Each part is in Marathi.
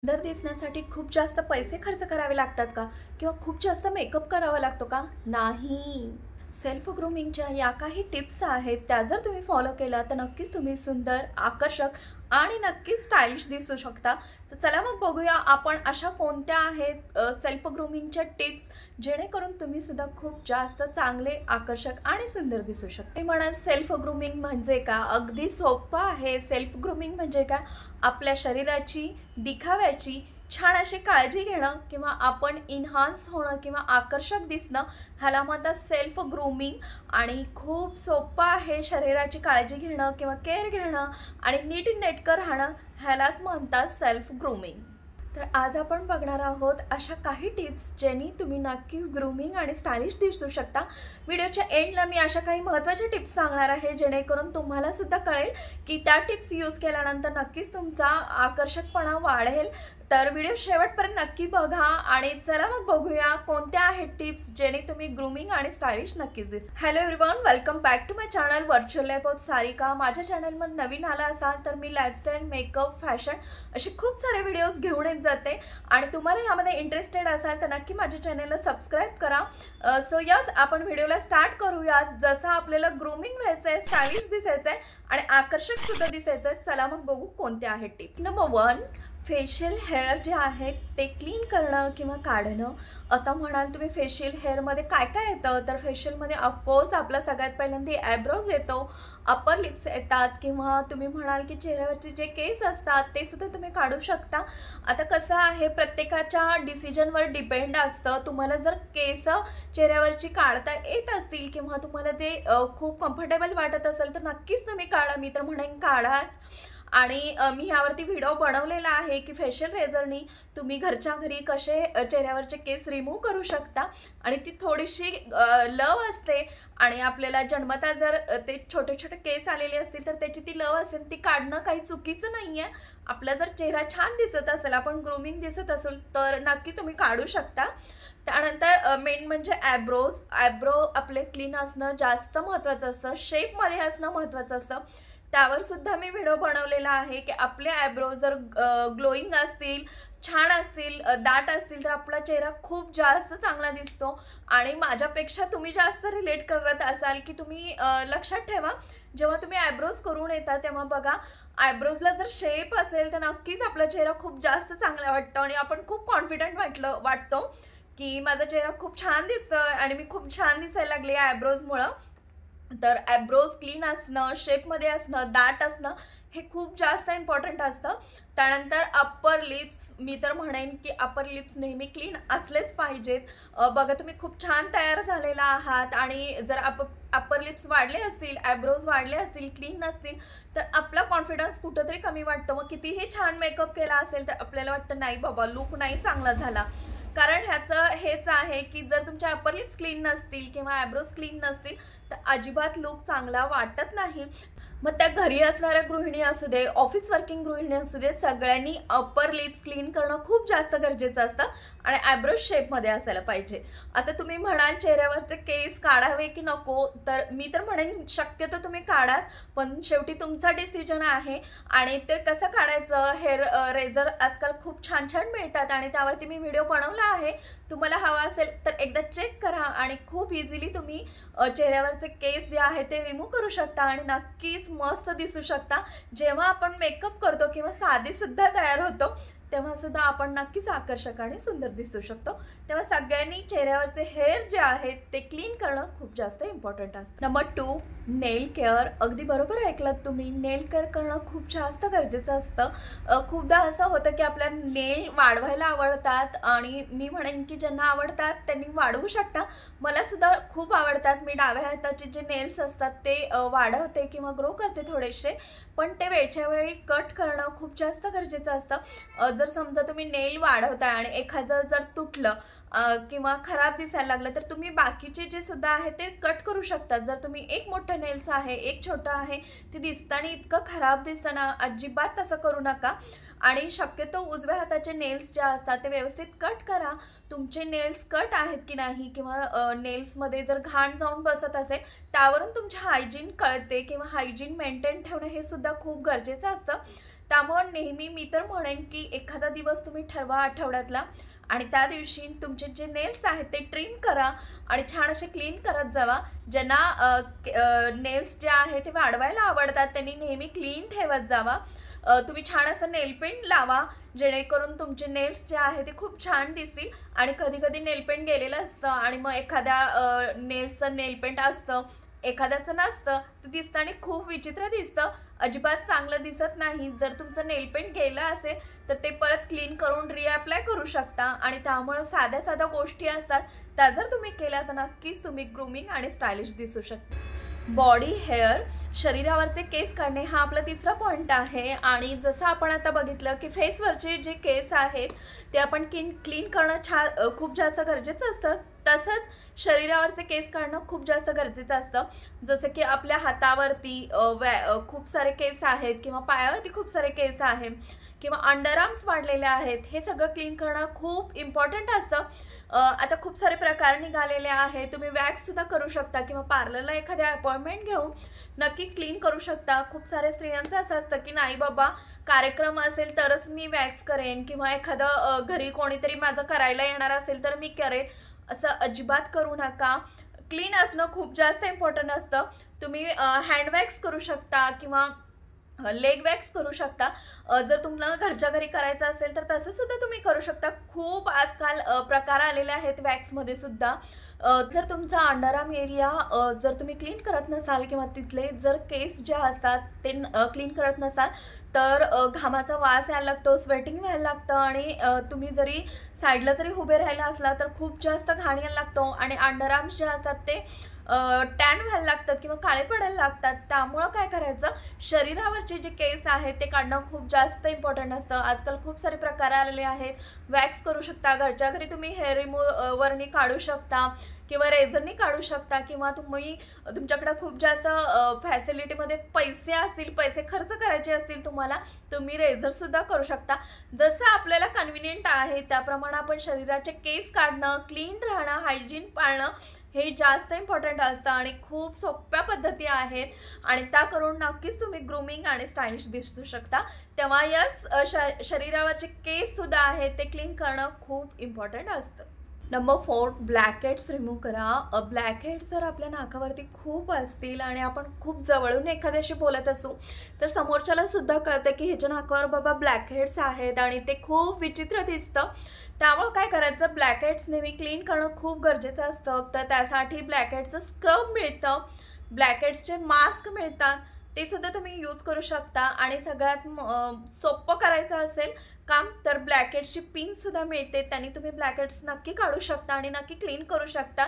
सुंदर दिसण्यासाठी खूप जास्त पैसे खर्च करावे लागतात का? किंवा खूप जास्त मेकअप करावा लागतो का? नाही. सेल्फ ग्रूमिंगच्या या काही टिप्स आहेत, त्या जर तुम्ही फॉलो केल्या तर नक्कीच तुम्ही सुंदर, आकर्षक आणि नक्कीच स्टायलिश दिसू शकता. तर चला मग बघूया आपण अशा कोणत्या आहेत सेल्फ ग्रूमिंगच्या टिप्स, जेणेकरून तुम्ही सुद्धा खूप जास्त चांगले, आकर्षक आणि सुंदर दिसू शकता. तुम्ही म्हणाल सेल्फ ग्रूमिंग म्हणजे काय? अगदी सोपं आहे. सेल्फ ग्रूमिंग म्हणजे काय? आपल्या शरीराची, दिखाव्याची छान अशी काळजी घेणं किंवा आपण इन्हान्स होणं किंवा आकर्षक दिसणं, ह्याला म्हणतात सेल्फ ग्रूमिंग. आणि खूप सोपं आहे शरीराची काळजी घेणं किंवा केअर घेणं आणि नीटनेटकं राहणं, ह्यालाच म्हणतात सेल्फ ग्रूमिंग. तर आज आपण बघणार आहोत अशा काही टिप्स ज्यांनी तुम्ही नक्कीच ग्रूमिंग आणि स्टायलिश दिसू शकता. व्हिडिओच्या एंडला मी अशा काही महत्त्वाच्या टिप्स सांगणार आहे, जेणेकरून तुम्हाला सुद्धा कळेल की त्या टिप्स यूज केल्यानंतर नक्कीच तुमचा आकर्षकपणा वाढेल. तर व्हिडिओ शेवटपर्यंत नक्की बघा आणि चला मग बघूया कोणत्या आहेत टिप्स जेणे तुम्ही ग्रूमिंग आणि स्टायलिश नक्कीच दिसता. Hello everyone, welcome back to my channel virtual life of Sarika. माझ्या चॅनलमध्ये नवीन आला असाल तर मी लाईफस्टाईल, मेकअप, फॅशन असे खूप सारे व्हिडिओज घेऊन येत जाते आणि तुम्हाला यामध्ये इंटरेस्टेड असाल तर नक्की माझ्या चॅनलला सबस्क्राईब करा. सो यस, आपण व्हिडिओला स्टार्ट करूयात. जसं आपल्याला ग्रूमिंग व्हायचं आहे, स्टायलिश दिसायचं आहे आणि आकर्षक सुद्धा दिसायचं आहे. चला मग बघू कोणत्या आहेत टिप्स. नंबर 1, फेशियल हेअर जे आहेत ते क्लीन करणं किंवा काढणं. आता म्हणाल तुम्ही फेशियल हेअरमध्ये काय काय येतं, तर फेशियलमध्ये ऑफकोर्स आपला सगळ्यात पहिल्यांदा ॲब्रोज येतो, अपर लिप्स येतात किंवा तुम्ही म्हणाल की चेहऱ्यावरचे जे केस असतात ते सुद्धा तुम्ही काढू शकता. आता कसं आहे, प्रत्येकाच्या डिसिजनवर डिपेंड असतं. तुम्हाला जर केस चेहऱ्यावरची काढता येत असतील किंवा तुम्हाला ते खूप कम्फर्टेबल वाटत असेल तर नक्कीच तुम्ही काढा. मी तर म्हणेन काढाच. आणि मी ह्यावरती व्हिडिओ बनवलेला आहे की फेशियल रेझरनी तुम्ही घरच्या घरी कसे चेहऱ्यावरचे केस रिमूव्ह करू शकता. आणि ती थोडीशी लव असते आणि आपल्याला जन्मता जर ते छोटे छोटे केस आलेले असतील तर त्याची ती लव असेल, ती काढणं काही चुकीचं नाही आहे. आपला जर चेहरा छान दिसत असेल, आपण ग्रूमिंग दिसत असेल तर नक्की तुम्ही काढू शकता. त्यानंतर मेन म्हणजे ॲब्रोज. ॲब्रो आपले क्लीन असणं जास्त महत्त्वाचं असतं, शेपमध्ये असणं महत्त्वाचं असतं. त्यावर सुद्धा मी व्हिडिओ बनवलेला आहे की आपले ॲब्रो जर ग्लोईंग असतील, छान असतील, दाट असतील तर आपला चेहरा खूप जास्त चांगला दिसतो. आणि माझ्यापेक्षा तुम्ही जास्त रिलेट करत असाल की तुम्ही लक्षात ठेवा, जेव्हा तुम्ही ॲब्रोज करून येता तेव्हा बघा, आयब्रोजला जर शेप असेल तर नक्कीच आपला चेहरा खूप जास्त चांगला वाटतो आणि आपण खूप कॉन्फिडंट वाटतो की माझा चेहरा खूप छान दिसतोय आणि मी खूप छान दिसायला लागले ॲब्रोजमुळं. तर ॲब्रोज क्लीन असणं, शेपमध्ये असणं, दाट असणं हे खूप जास्त इम्पॉर्टंट असतं. त्यानंतर अप्पर लिप्स, मी तर म्हणेन की अप्पर लिप्स नेहमी क्लीन असलेच पाहिजेत. बघा, तुम्ही खूप छान तयार झालेला आहात आणि जर अप्पर लिप्स वाढले असतील, ॲब्रोज वाढले असतील, क्लीन नसतील तर आपला कॉन्फिडन्स कुठंतरी कमी वाटतो. मग कितीही छान मेकअप केला असेल तर आपल्याला वाटतं नाही बाबा, लुक नाही चांगला झाला. कारण ह्याचं हेच आहे की जर तुमच्या अप्पर लिप्स क्लीन नसतील किंवा ॲब्रोज क्लीन नसतील तर अजिबात लुक चांगला वाटत नाही. मग त्या घरी असणाऱ्या गृहिणी असू दे, ऑफिस वर्किंग गृहिणी असू दे, सगळ्यांनी अप्पर लिप्स क्लीन करणं खूप जास्त गरजेचं असतं आणि ॲब्रोज शेपमध्ये असायला पाहिजे. आता तुम्ही म्हणाल चेहऱ्यावरचे केस काढावे की नको, तर मी तर म्हणेन शक्यतो तुम्ही काढाच, पण शेवटी तुमचा डिसिजन आहे. आणि ते कसं काढायचं, हेअर रेझर आजकाल खूप छान छान मिळतात आणि त्यावरती मी व्हिडिओ बनवला आहे. तुम्हाला हवा असेल तर एकदा चेक करा आणि खूप इझिली तुम्ही चेहऱ्यावरचे केस जे आहे ते रिमूव्ह करू शकता आणि नक्कीच मस्त दिसू शकता. जेव्हा आपण मेकअप करतो किंवा साधी सुद्धा तयार होतो तेव्हा सुद्धा आपण नक्कीच आकर्षक आणि सुंदर दिसू शकतो. तेव्हा सगळ्यांनी चेहऱ्यावरचे हेअर जे आहेत ते क्लीन करणं खूप जास्त इम्पॉर्टंट असतं. नंबर 2, नेल केअर. अगदी बरोबर ऐकलात तुम्ही, नेल केअर करणं खूप जास्त गरजेचं असतं. खूपदा असं होतं की आपल्या नेल वाढवायला आवडतात आणि मी म्हणेन की ज्यांना आवडतात त्यांनी वाढवू शकता. मला सुद्धा खूप आवडतात. मी डाव्या हाताचे जे नेल्स असतात ते वाढवते किंवा ग्रो करते थोडेसे, पण ते वेळच्या वेळी कट करणं खूप जास्त गरजेचं असतं. जर समजा तुम्ही नेल वाढवताय आणि एखादं जर तुटलं किंवा खराब दिसायला लागलं तर तुम्ही बाकीचे जे सुद्धा आहे ते कट करू शकता. जर तुम्ही एक मोठं नेल्स आहे, एक छोटं आहे, ते दिसताना इतकं खराब दिसताना अजिबात तसं करू नका. आणि शक्यतो उजव्या हाताचे नेल्स जे असतात ते व्यवस्थित कट करा. तुमचे नेल्स कट आहेत की नाही किंवा नेल्समध्ये जर घाण जाऊन बसत असेल त्यावरून तुमची हायजीन कळते किंवा हायजीन मेंटेन ठेवणं हे सुद्धा खूप गरजेचं असतं. त्यामुळे नेहमी मी तर म्हणेन की एखादा दिवस तुम्ही ठरवा आठवड्यातला आणि त्या दिवशी तुमचे जे नेल्स आहेत ते ट्रिम करा आणि छान असे क्लीन करत जावा. ज्यांना नेल्स जे आहे ते वाढवायला आवडतात त्यांनी नेहमी क्लीन ठेवत जावा. तुम्ही छान असं नेल पेंट लावा जेणेकरून तुमचे नेल्स जे आहे ते खूप छान दिसतील. आणि कधी कधी नेल पेंट गेलेलं असतं आणि मग एखाद्या नेल्सचं नेल पेंट असतं, एखाद्याचं नसतं, ते दिसतं आणि खूप विचित्र दिसतं, अजिबात चांगलं दिसत नाही. जर तुमचं नेल पेंट गेलं असेल तर ते परत क्लीन करून रिअप्लाय करू शकता. आणि त्यामुळे साध्या साध्या गोष्टी असतात त्या जर तुम्ही केल्या तर नक्कीच तुम्ही ग्रूमिंग आणि स्टायलिश दिसू शकता. बॉडी हेअर, शरीरावरचे केस काढणे हा आपला तिसरा पॉईंट आहे. आणि जसं आपण आता बघितलं की फेसवरचे जे केस आहेत ते आपण क्लीन करणं खूप जास्त गरजेचं असतं, तसंच शरीरावरचे केस काढणं खूप जास्त गरजेचं असतं. जसं की आपल्या हातावरती खूप सारे केस आहेत किंवा पायावरती खूप सारे केस आहेत किंवा अंडरआर्म्स वाढलेले आहेत, हे सगळं क्लीन करणं खूप इम्पॉर्टंट असतं. आता खूप सारे प्रकार निघालेले आहेत. तुम्ही वॅक्ससुद्धा करू शकता किंवा पार्लरला एखाद्या अपॉइंटमेंट घेऊन नक्की क्लीन करू शकता. खूप साऱ्या स्त्रियांचं असं असतं की नाही बाबा, कार्यक्रम असेल तरच मी वॅक्स करेन किंवा एखादं घरी कोणीतरी माझं करायला येणार असेल तर मी करेन. असं अजिबात करू नका. क्लीन असणं खूप जास्त इम्पॉर्टंट असतं. तुम्ही हँड वॅक्स करू शकता किंवा लेग वॅक्स करू शकता. जर तुम्हाला घरच्या घरी करायचं असेल तर तसं सुद्धा तुम्ही करू शकता. खूप आजकाल प्रकार आलेले आहेत वॅक्समध्ये सुद्धा. जर तुमचा अंडरआर्म एरिया जर तुम्ही क्लीन करत नसाल किंवा तिथले जर केस जे असतात ते क्लीन करत नसाल तर घामाचा वास यायला लागतो, स्वेटिंग व्हायला लागतं आणि तुम्ही जरी साईडला जरी उभे राहिला असला तर खूप जास्त घाण यायला लागतो आणि अंडरआर्म्स जे असतात ते टॅन व्हायला लागतात किंवा काळे पडायला लागतात. त्यामुळं काय करायचं, शरीरावरचे जे केस आहेत ते काढणं खूप जास्त इम्पॉर्टंट असतं. आजकाल खूप सारे प्रकार आलेले आहेत. वॅक्स करू शकता, घरच्या घरी तुम्ही हेअर रिमूव्हरनी काढू शकता किंवा रेझरनी काढू शकता किंवा तुम्ही तुमच्याकडे खूप जास्त फॅसिलिटीमध्ये पैसे असतील, पैसे खर्च करायचे असतील तुम्हाला, तुम्ही रेझरसुद्धा करू शकता. जसं आपल्याला कन्व्हिनियंट आहे त्याप्रमाणे आपण शरीराचे केस काढणं, क्लीन राहणं, हायजीन पाळणं हे जास्त इम्पॉर्टंट असतं आणि खूप सोप्या पद्धती आहेत आणि त्या करून नक्कीच तुम्ही ग्रूमिंग आणि स्टायलिश दिसू शकता. तेव्हा याच शरीरावरचे केससुद्धा आहेत ते क्लीन करणं खूप इम्पॉर्टंट असतं. नंबर 4, ब्लॅकहेड्स रिमूव्ह करा. ब्लॅकहेड्स जर आपल्या नाकावरती खूप असतील आणि आपण खूप जवळून एखाद्याशी बोलत असू तर समोरच्याला सुद्धा कळतं की ह्याच्या नाकावर बाबा ब्लॅकहेड्स आहेत आणि ते खूप विचित्र दिसतं. त्यामुळं काय करायचं, ब्लॅकहेड्स नेहमी क्लीन करणं खूप गरजेचं असतं. तर त्यासाठी ब्लॅकहेड्सचं स्क्रब मिळतं, ब्लॅकहेड्सचे मास्क मिळतात, ते सुद्धा तुम्ही यूज करू शकता. आणि सगळ्यात सोपं करायचं असेल काम तर ब्लॅकहेड्सची पिनसुद्धा मिळते, त्यांनी तुम्ही ब्लॅकहेड्स नक्की काढू शकता आणि नक्की क्लीन करू शकता.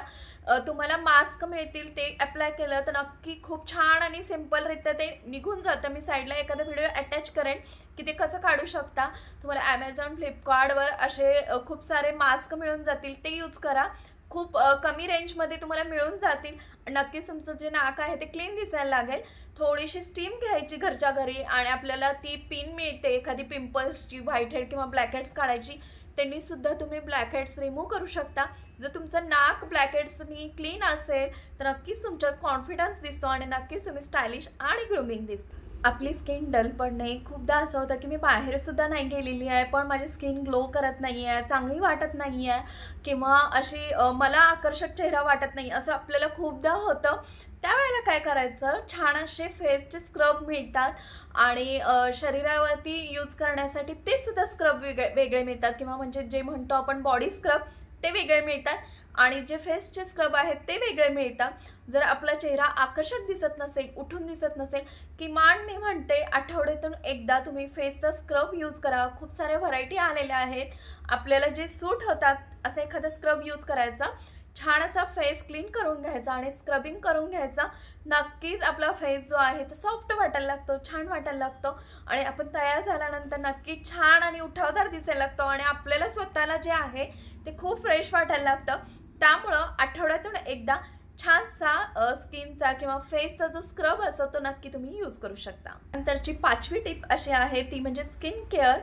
तुम्हाला मास्क मिळतील, ते अप्लाय केलं तर नक्की खूप छान आणि सिम्पलरित्या ते निघून जातं. मी साईडला एखादा व्हिडिओ अटॅच करेन की ते कसं काढू शकता. तुम्हाला ॲमेझॉन, फ्लिपकार्टवर असे खूप सारे मास्क मिळून जातील, ते यूज करा. खूप कमी रेंजमध्ये तुम्हाला मिळून जातील. नक्कीच तुमचं जे नाक आहे ते क्लीन दिसायला लागेल. थोडीशी स्टीम घ्यायची घरच्या घरी आणि आपल्याला ती पिन मिळते एखादी पिंपल्सची, व्हाईट हेड किंवा ब्लॅकहेड्स काढायची, त्यांनी सुद्धा तुम्ही ब्लॅकहेड्स रिमूव्ह करू शकता. जर तुमचं नाक ब्लॅकहेड्सनी क्लीन असेल तर नक्कीच तुमच्यात कॉन्फिडन्स दिसतो आणि नक्कीच तुम्ही स्टायलिश आणि ग्रूमिंग दिसतो. आपली स्किन डल पडणे, खूपदा असं होतं की मी बाहेरसुद्धा नाही गेलेली आहे पण माझी स्किन ग्लो करत नाही आहे, चांगली वाटत नाही आहे किंवा अशी मला आकर्षक चेहरा वाटत नाही, असं आपल्याला खूपदा होतं. त्यावेळेला काय करायचं, छान असे फेसचे स्क्रब मिळतात आणि शरीरावरती यूज करण्यासाठी ते सुद्धा स्क्रब वेगळे मिळतात किंवा म्हणजे जे म्हणतो आपण बॉडी स्क्रब ते वेगळे मिळतात आणि जे फेसचे स्क्रब आहेत ते वेगळे मिळतात. जर आपला चेहरा आकर्षक दिसत नसेल, उठून दिसत नसेल, किमान मी म्हणते आठवड्यातून एकदा तुम्ही फेसचा स्क्रब यूज करा. खूप साऱ्या व्हरायटी आलेल्या आहेत, आपल्याला जे सूट होतात असं एखादा स्क्रब यूज करायचा, छान असा फेस क्लीन करून घ्यायचा आणि स्क्रबिंग करून घ्यायचा. नक्कीच आपला फेस जो आहे तो सॉफ्ट वाटायला लागतो, छान वाटायला लागतो आणि आपण तयार झाल्यानंतर नक्की छान आणि उठावदार दिसायला लागतो आणि आपल्याला स्वतःला जे आहे ते खूप फ्रेश वाटायला लागतं. त्यामुळं आठवड्यातून एकदा छानसा स्किनचा किंवा फेसचा जो स्क्रब असतो तो नक्की तुम्ही यूज करू शकता. नंतरची 5वी टिप अशी आहे ती म्हणजे स्किन केअर.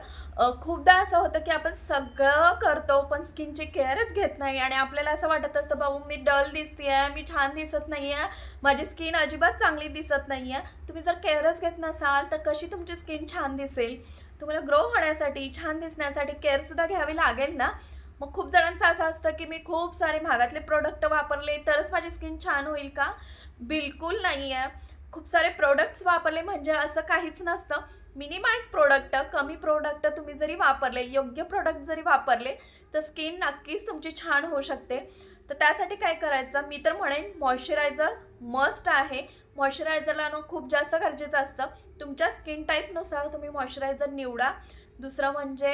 खूपदा असं होतं की आपण सगळं करतो पण स्किनची केअरच घेत नाही आणि आपल्याला असं वाटत असतं बाबा मी डल दिसते, मी छान दिसत नाही आहे, माझी स्किन अजिबात चांगली दिसत नाही आहे. तुम्ही जर केअरच घेत नसाल तर कशी तुमची स्किन छान दिसेल. तुम्हाला ग्रो होण्यासाठी, छान दिसण्यासाठी केअरसुद्धा घ्यावी लागेल ना, मग खूप जणांचं असं असतं की मी खूप सारे महागातले प्रोडक्ट वापरले तरच माझी स्किन छान होईल का? बिलकुल नाही आहे. खूप सारे प्रोडक्ट्स वापरले म्हणजे असं काहीच नसतं. मिनिमाइज प्रोडक्ट, कमी प्रोडक्ट तुम्ही जरी वापरले, योग्य प्रोडक्ट जरी वापरले, तर स्किन नक्कीच तुमची छान होऊ शकते. तर त्यासाठी काय करायचं, मी तर म्हणेन मॉइश्चरायझर मस्ट आहे. मॉइश्चरायझर लावणं खूप जास्त गरजेचं असतं. तुमच्या स्किन टाईपनुसार तुम्ही मॉइश्चरायझर निवडा. दुसरं म्हणजे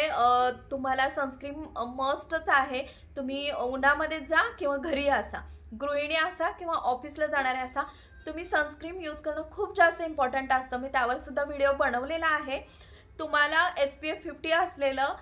तुम्हाला सनस्क्रीन मस्टच आहे. तुम्ही उन्हामध्ये जा किंवा घरी असा, गृहिणी असा किंवा ऑफिसला जाणारे असा, तुम्ही सनस्क्रीन यूज करणं खूप जास्त इम्पॉर्टंट असतं. मी त्यावर सुद्धा व्हिडिओ बनवलेला आहे. तुम्हाला SPF 50 असलेलं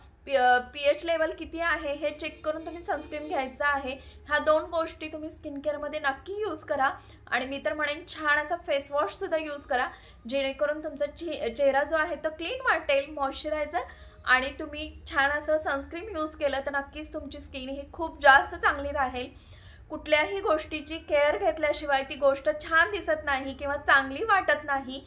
pH लेवल किती आहे हे चेक करून तुम्ही सनस्क्रीन घ्यायचं आहे. ह्या 2 गोष्टी तुम्ही स्किन केअरमध्ये नक्की यूज करा. आणि मी तर म्हणेन छान असा फेस वॉशसुद्धा यूज करा, जेणेकरून तुमचा चेहरा जो आहे तो क्लीन वाटेल. मॉइश्चरायझर आणि तुम्ही छान असं सनस्क्रीन यूज केलं तर नक्कीच तुमची स्किन ही खूप जास्त चांगली राहील. कुठल्याही गोष्टीची केअर घेतल्याशिवाय ती गोष्ट छान दिसत नाही किंवा चांगली वाटत नाही.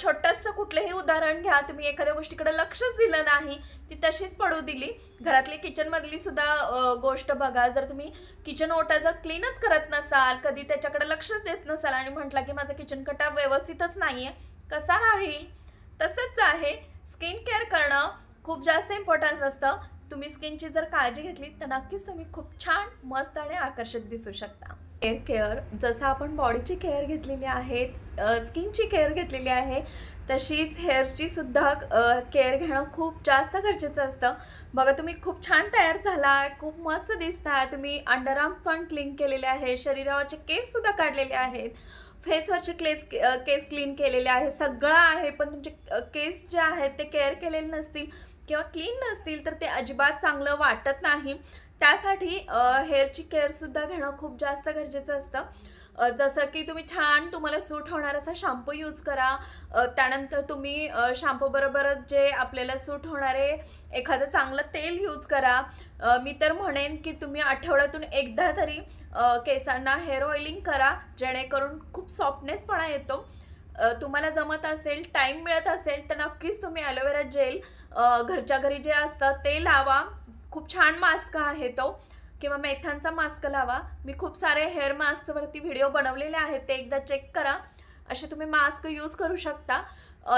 छोटंसं कुठलंही उदाहरण घ्या, तुम्ही एखाद्या गोष्टीकडे लक्षच दिलं नाही, ती तशीच पडू दिली. घरातली किचनमधली सुद्धा गोष्ट बघा, जर तुम्ही किचन ओटा जर क्लीनच करत नसाल, कधी त्याच्याकडे लक्षच देत नसाल आणि म्हटला की माझा किचन कटा व्यवस्थितच नाही आहे, कसा राहील? तसंच आहे, स्किन केअर करणं खूप जास्त इम्पॉर्टंट असतं. तुम्ही स्किनची जर काळजी घेतली तर नक्कीच तुम्ही खूप छान, मस्त आणि आकर्षक दिसू शकता. हेअर केअर, जसं आपण बॉडीची केअर घेतलेली आहे, स्किनची केअर घेतलेली आहे, तशीच हेअरची सुद्धा केअर घेणं खूप जास्त गरजेचं असतं. बघा, तुम्ही खूप छान तयार झाला, खूप मस्त दिसता, तुम्ही अंडरआर्म पण क्लीन केलेले आहे, शरीरावरचे केससुद्धा काढलेले आहेत, फेसवरचे केस क्लीन केलेले आहे, सगळं आहे. पण तुमचे केस जे आहेत ते केअर केलेले नसतील किंवा क्लीन नसतील तर ते अजिबात चांगलं वाटत नाही. त्यासाठी हेअरची केअरसुद्धा घेणं खूप जास्त गरजेचं असतं. जसं की तुम्ही छान, तुम्हाला सूट होणार असा शॅम्पू यूज करा. त्यानंतर तुम्ही शॅम्पूबरोबरच जे आपल्याला सूट होणारे एखादं चांगलं तेल यूज करा. मी तर म्हणेन की तुम्ही आठवड्यातून एकदा तरी केसांना हेअर ऑइलिंग करा, जेणेकरून खूप सॉफ्टनेसपणा येतो. तुम्हाला जमत असेल, टाईम मिळत असेल तर नक्कीच तुम्ही ॲलोवेरा जेल घरच्या घरी जे असतं ते लावा. खूप छान मास्क आहे तो, किंवा मेथांचा मास्क लावा. मी खूप सारे हेअर मास्कवरती व्हिडिओ बनवलेले आहेत, ते एकदा चेक करा. असे तुम्ही मास्क यूज करू शकता.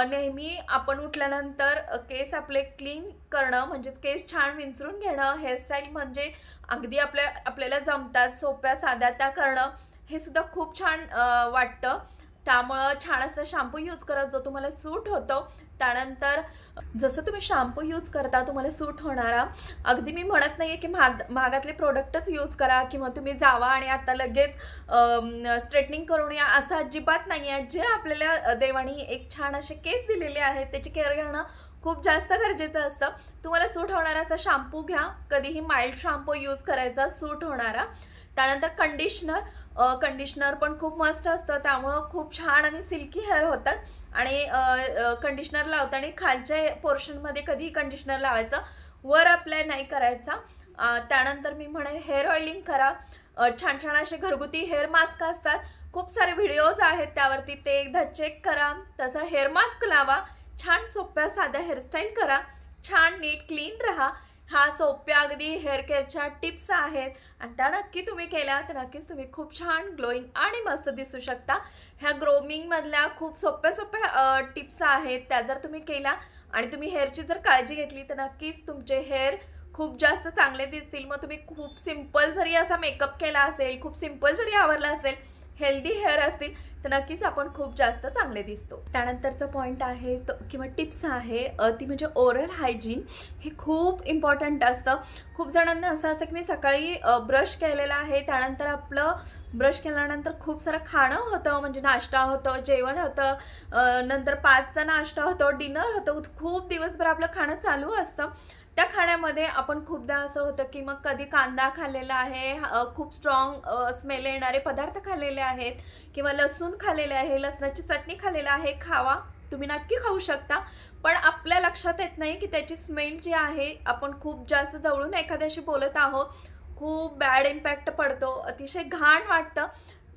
नेहमी आपण उठल्यानंतर केस आपले क्लीन करणं, म्हणजेच केस छान विंचरून घेणं, हेअरस्टाईल म्हणजे अगदी आपल्याला जमतात, सोप्या साध्या त्या करणं, हे सुद्धा खूप छान वाटतं. त्यामुळं छान असं शॅम्पू यूज करा जो तुम्हाला सूट होतो. त्यानंतर जसं तुम्ही शॅम्पू यूज करता तुम्हाला सूट होणारा, अगदी मी म्हणत नाही आहे की महागातले प्रोडक्टच यूज करा किंवा तुम्ही जावा आणि आता लगेच स्ट्रेटनिंग करून या, असं अजिबात नाही आहे. जे आपल्याला देवानी एक छान असे केस दिलेले आहेत त्याची केअर घेणं खूप जास्त गरजेचं असतं. तुम्हाला सूट होणारा असा शॅम्पू घ्या, कधीही माइल्ड शॅम्पू यूज करायचा सूट होणारा. त्यानंतर कंडिशनर पण खूप मस्त असतं, त्यामुळं खूप छान आणि सिल्की हेअर होतात. आणि कंडिशनर लावताना खालच्या पोर्शनमध्ये कधीही कंडिशनर लावायचं, वर अप्लाय नाही करायचा. त्यानंतर मी म्हणेन हेअर ऑइलिंग करा. छान छान असे घरगुती हेअर मास्क असतात, खूप सारे व्हिडिओज आहेत त्यावरती, ते एकदा चेक करा. तसं हेअर मास्क लावा, छान सोप्या साध्या हेअरस्टाईल करा, छान नीट क्लीन राहा. हा सोप्या अगदी हेअर केअरच्या टिप्स आहेत आणि त्या नक्की तुम्ही केल्या तर नक्कीच तुम्ही खूप छान ग्लोईंग आणि मस्त दिसू शकता. ह्या ग्रोमिंगमधल्या खूप सोप्या टिप्स आहेत, त्या जर तुम्ही केल्या आणि तुम्ही हेअरची जर काळजी घेतली तर नक्कीच तुमचे हेअर खूप जास्त चांगले दिसतील. मग तुम्ही खूप सिंपल जरी असा मेकअप केला असेल, खूप सिंपल जरी आवरला असेल, हेल्दी हेअर असतील तर नक्कीच आपण खूप जास्त चांगले दिसतो. त्यानंतरचं पॉईंट आहे तो किंवा टिप्स आहे ती म्हणजे ओरल हायजीन. हे खूप इम्पॉर्टंट असतं. खूप जणांना असं असतं की मी सकाळी ब्रश केलेला आहे, त्यानंतर आपलं ब्रश केल्यानंतर खूप सारं खाणं होतं, म्हणजे नाश्ता होतं, जेवण होतं, नंतर 5चा नाश्ता होतो, डिनर होतं, खूप दिवसभर आपलं खाणं चालू असतं. त्या खाण्यामध्ये आपण खूपदा असं होतं की मग कधी कांदा खाल्लेला आहे, खूप स्ट्रॉंग स्मेल येणारे पदार्थ खाल्लेले आहेत, किंवा लसूण खाल्लेले आहे, लसणाची चटणी खाल्लेली आहे. खावा, तुम्ही नक्की खाऊ शकता, पण आपल्या लक्षात येत नाही की त्याची स्मेल जी आहे, आपण खूप जास्त जवळून एखाद्याशी बोलत आहोत, खूप बॅड इम्पॅक्ट पडतो, अतिशय घाण वाटतं.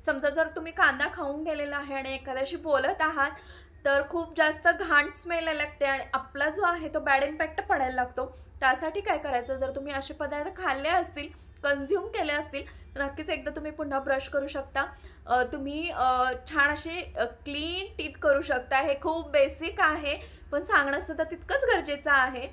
समजा जर तुम्ही कांदा खाऊन गेलेला आहे आणि एखाद्याशी बोलत आहात तर खूप जास्त घाण स्मेल यायला लागते आणि आपला जो आहे तो बॅड इम्पॅक्ट पडायला लागतो. त्यासाठी काय करायचं, जर तुम्ही असे पदार्थ खाल्ले असतील, कन्झ्युम केले असतील, तर नक्कीच एकदा तुम्ही पुन्हा ब्रश करू शकता. तुम्ही छान असे क्लीन टीथ करू शकता. हे खूप बेसिक आहे, पण सांगणंसुद्धा तितकंच गरजेचं आहे.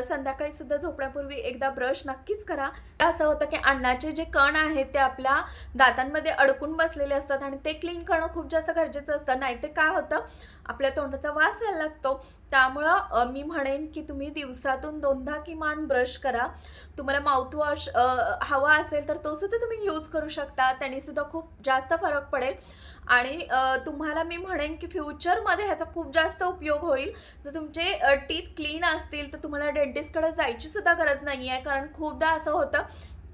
संध्याकाळीसुद्धा झोपण्यापूर्वी एकदा ब्रश नक्कीच करा. असं होतं की अन्नाचे जे कण आहेत ते आपल्या दातांमध्ये अडकून बसलेले असतात आणि ते क्लीन करणं खूप जास्त गरजेचं असतं. नाहीतर काय होतं, आपल्या तोंडाचा वास यायला लागतो. त्यामुळं मी म्हणेन की तुम्ही दिवसातून 2दा किमान ब्रश करा. तुम्हाला माउथवॉश हवा असेल तर तो सुद्धा तुम्ही यूज करू शकता. त्यानेसुद्धा खूप जास्त फरक पडेल आणि तुम्हाला मी म्हणेन की फ्युचरमध्ये ह्याचा खूप जास्त उपयोग होईल. जर तुमचे टीथ क्लीन असतील तर तुम्हाला डेंटिस्टकडे जायचीसुद्धा गरज नाही आहे. कारण खूपदा असं होतं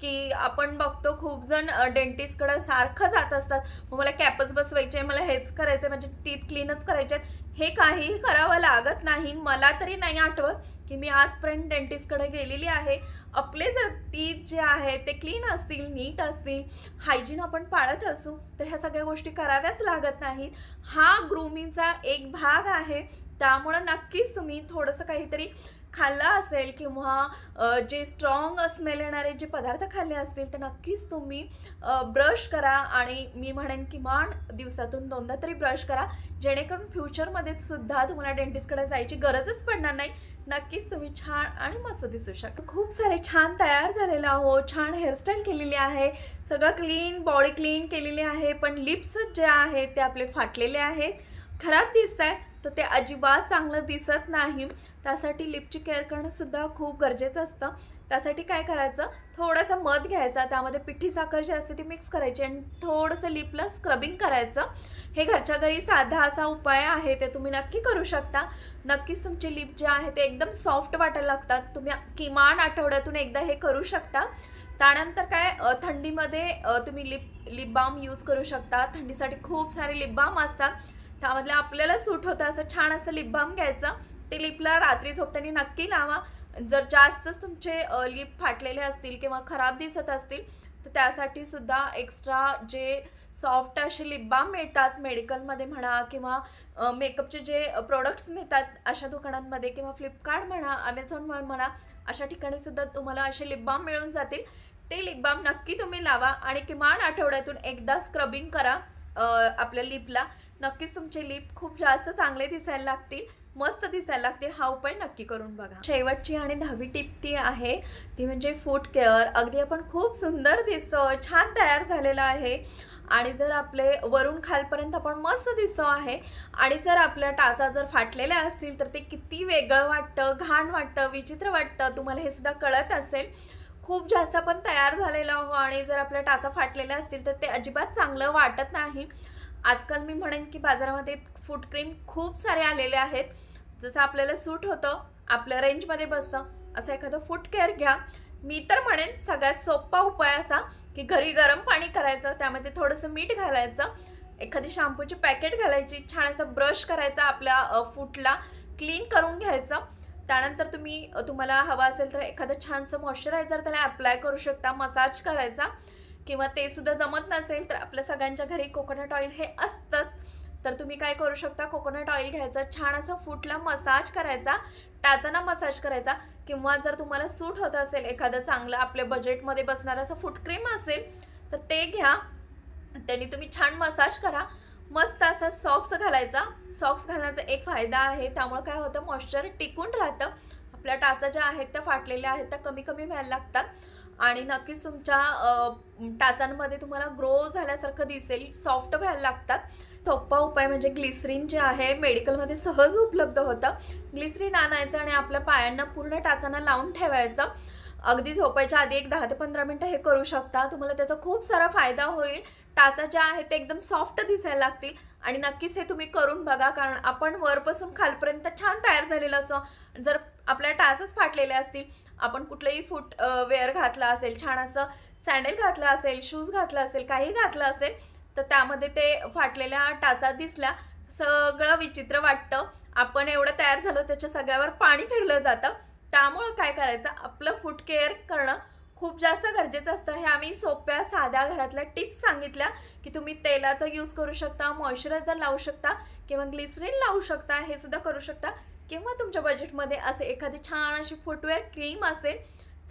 की आपण बघतो खूप जण डेंटिस्टकडे सारखं जात असतात. मग मला कॅपच बसवायची आहे, मला हेच करायचं आहे, माझे टीथ क्लीनच करायचे आहेत. हे काहीही करावं लागत नाही. मला तरी नाही आठवत की मी आजपर्यंत डेंटिस्टकडे गेलेली आहे. आपले जर टीथ जे आहे ते क्लीन असतील, नीट असतील, हायजीन आपण पाळत असू, तर ह्या सगळ्या गोष्टी कराव्याच लागत नाहीत. हा ग्रूमिंगचा एक भाग आहे. त्यामुळं नक्कीच तुम्ही थोडंसं काहीतरी खाल्लं असेल किंवा जे स्ट्रॉंग स्मेल येणारे जे पदार्थ खाल्ले असतील तर नक्कीच तुम्ही ब्रश करा आणि मी म्हणेन किमान दिवसातून 2दा तरी ब्रश करा, जेणेकरून फ्युचरमध्ये सुद्धा तुम्हाला डेंटिस्टकडे जायची गरजच पडणार नाही. नक्कीच तुम्ही छान आणि मस्त दिसू शकता. खूप सारे छान तयार झालेलं आहो, छान हेअरस्टाईल केलेली आहे, सगळं क्लीन, बॉडी क्लीन केलेली आहे. पण लिप्स जे आहेत ते आपले फाटलेले आहेत, खराब दिसत आहेत, तर ते अजिबात चांगलं दिसत नाही. त्यासाठी लिपची केअर करणंसुद्धा खूप गरजेचं असतं. त्यासाठी काय करायचं, थोडासा मध घ्यायचा, त्यामध्ये पिठी साखर जी असते ती मिक्स करायची आणि थोडंसं लिपला स्क्रबिंग करायचं. हे घरच्या घरी साधा असा उपाय आहे, ते तुम्ही नक्की करू शकता. नक्कीच तुमचे लिप जे आहे ते एकदम सॉफ्ट वाटायला लागतात. तुम्ही किमान आठवड्यातून एकदा हे करू शकता. त्यानंतर काय, थंडीमध्ये तुम्ही लिप बाम यूज करू शकता. थंडीसाठी खूप सारे लिप बाम असतात, त्यामधलं आपल्याला सूट होतं असं छान असं लिप बाम घ्यायचं. ते लिपला रात्री झोपताना नक्की लावा. जर जास्तच तुमचे लिप फाटलेले असतील किंवा खराब दिसत असतील तर त्यासाठी सुद्धा एक्स्ट्रा जे सॉफ्ट असे लिप बाम मिळतात मेडिकलमध्ये म्हणा किंवा मेकअपचे जे प्रोडक्ट्स मिळतात अशा दुकानांमध्ये किंवा फ्लिपकार्ट म्हणा, ॲमेझॉन म्हणा, अशा ठिकाणी सुद्धा तुम्हाला असे लिप बाम मिळून जातील. ते लिप बाम नक्की तुम्ही लावा आणि किमान आठवड्यातून एकदा स्क्रबिंग करा आपल्या लिपला. नक्कीच तुमचे लिप खूप जास्त चांगले दिसायला लागतील, मस्त दिसायला लागतील. हा उपाय नक्की करून बघा. शेवटची आणि 10वी टिप ती आहे, ती म्हणजे फूट केअर. अगदी आपण खूप सुंदर दिसतो, छान तयार झालेलं आहे आणि जर आपले वरून खालपर्यंत आपण मस्त दिसतो आहे आणि जर आपल्या टाचा जर फाटलेल्या असतील तर ते किती वेगळं वाटतं, घाण वाटतं, विचित्र वाटतं. तुम्हाला हे सुद्धा कळत असेल. खूप जास्त आपण तयार झालेलो आहो आणि जर आपल्या टाचा फाटलेल्या असतील तर ते अजिबात चांगलं वाटत नाही. आजकाल मी म्हणेन की बाजारामध्ये फूट क्रीम खूप सारे आलेले आहेत. जसं आपल्याला सूट होतं, आपल्या रेंजमध्ये बसतं असं एखादं फूट केअर घ्या. मी तर म्हणेन सगळ्यात सोपा उपाय असा की घरी गरम पाणी करायचं, त्यामध्ये थोडंसं मीठ घालायचं, एखादी शॅम्पूची पॅकेट घालायची, छान असं ब्रश करायचा, आपल्या फूटला क्लीन करून घ्यायचं. त्यानंतर तुम्हाला हवं असेल तर एखादं छानसं मॉइश्चरायझर त्याला अप्लाय करू शकता, मसाज करायचा. किंवा ते सुद्धा जमत नसेल तर आपल्या सगळ्यांच्या घरी कोकोनट ऑइल हे असतंच, तर तुम्ही काय करू शकता, कोकोनट ऑइल घ्यायचं, छान असं फूटला मसाज करायचा, टाचांना मसाज करायचा. किंवा जर तुम्हाला सूट होत असेल एखादं चांगलं आपल्या बजेटमध्ये बसणारं असं फूट क्रीम असेल तर ते घ्या, त्यांनी तुम्ही छान मसाज करा. मस्त असा सॉक्स घालायचा. सॉक्स घालण्याचा एक फायदा आहे, त्यामुळे काय होतं, मॉइश्चर टिकून राहतं. आपल्या टाचा ज्या आहेत त्या फाटलेल्या आहेत त्या कमी कमी व्हायला लागतात आणि नक्कीच तुमच्या टाचांमध्ये तुम्हाला ग्रो झाल्यासारखं दिसेल, सॉफ्ट व्हायला लागतात. सोपा उपाय म्हणजे ग्लिसरीन जे आहे मेडिकलमध्ये सहज उपलब्ध होतं. ग्लिसरीन आणायचं आणि आपल्या पायांना पूर्ण टाचांना लावून ठेवायचं. अगदी झोपायच्या आधी एक 10 ते 15 मिनटं हे करू शकता. तुम्हाला त्याचा खूप सारा फायदा होईल. टाचा ज्या आहेत ते एकदम सॉफ्ट दिसायला लागतील आणि नक्कीच हे तुम्ही करून बघा. कारण आपण वरपासून खालपर्यंत छान तयार झालेलं असं, जर आपल्या टाचच फाटलेले असतील, आपण कुठलंही फूट वेअर घातला असेल, छान असं सँडल घातला असेल, शूज घातला असेल, काही घातलं असेल तर त्यामध्ये ते फाटलेल्या टाचा दिसल्या, सगळं विचित्र वाटतं. आपण एवढं तयार झालं त्याच्या सगळ्यावर पाणी फिरलं जातं. त्यामुळं काय करायचं, आपलं फूट केअर करणं खूप जास्त गरजेचं असतं. हे आम्ही सोप्या साध्या घरातल्या टिप्स सांगितल्या की तुम्ही तेलाचा यूज करू शकता, मॉइश्चरायझर लावू शकता किंवा ग्लिसरीन लावू शकता, हे सुद्धा करू शकता. किंवा तुमच्या बजेटमध्ये असे एखादी छान अशी फुटवेअर क्रीम असेल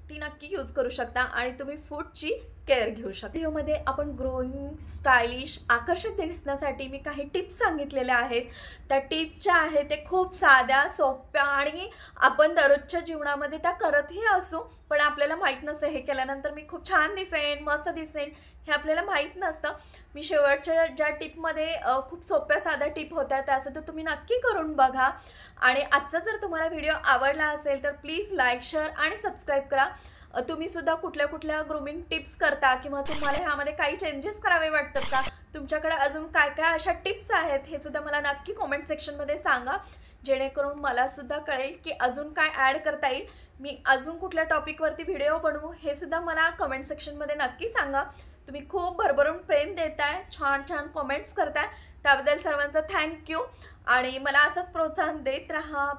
ती नक्की यूज करू शकता आणि तुम्ही फूटची केअर घेऊ शकता. व्हिडिओमध्ये आपण ग्रोइंग, स्टायलिश, आकर्षक दिसण्यासाठी मी काही टिप्स सांगितलेल्या आहेत. त्या टिप्स ज्या आहेत ते खूप साध्या, सोप्या आणि आपण दररोजच्या जीवनामध्ये त्या करतही असू, पण आपल्याला माहीत नसतं हे केल्यानंतर मी खूप छान दिसेन, मस्त दिसेन, हे आपल्याला माहीत नसतं. मी शेवटच्या ज्या टिपमध्ये खूप सोप्या साध्या टिप होत्या त्या सुद्धा तुम्ही नक्की करून बघा. आणि आजचा जर तुम्हाला व्हिडिओ आवडला असेल तर प्लीज लाईक, शेअर आणि सबस्क्राईब करा. तुम्ही सुद्धा कुठल्या कुठल्या ग्रूमिंग टिप्स करता किंवा तुम्हाला ह्यामध्ये काही चेंजेस करावे वाटतात का, तुमच्याकडे अजून काय काय अशा टिप्स आहेत हे सुद्धा मला नक्की कॉमेंट सेक्शनमध्ये सांगा, जेणेकरून मला सुद्धा कळेल की अजून काय ॲड करता येईल. मी अजून कुठल्या टॉपिकवरती व्हिडिओ बनवू हे सुद्धा मला कमेंट सेक्शनमध्ये नक्की सांगा. तुम्ही खूप भरभरून प्रेम देताय, छान छान कॉमेंट्स करताय, त्याबद्दल सर्वांचा थँक्यू आणि मला असंच प्रोत्साहन देत राहा.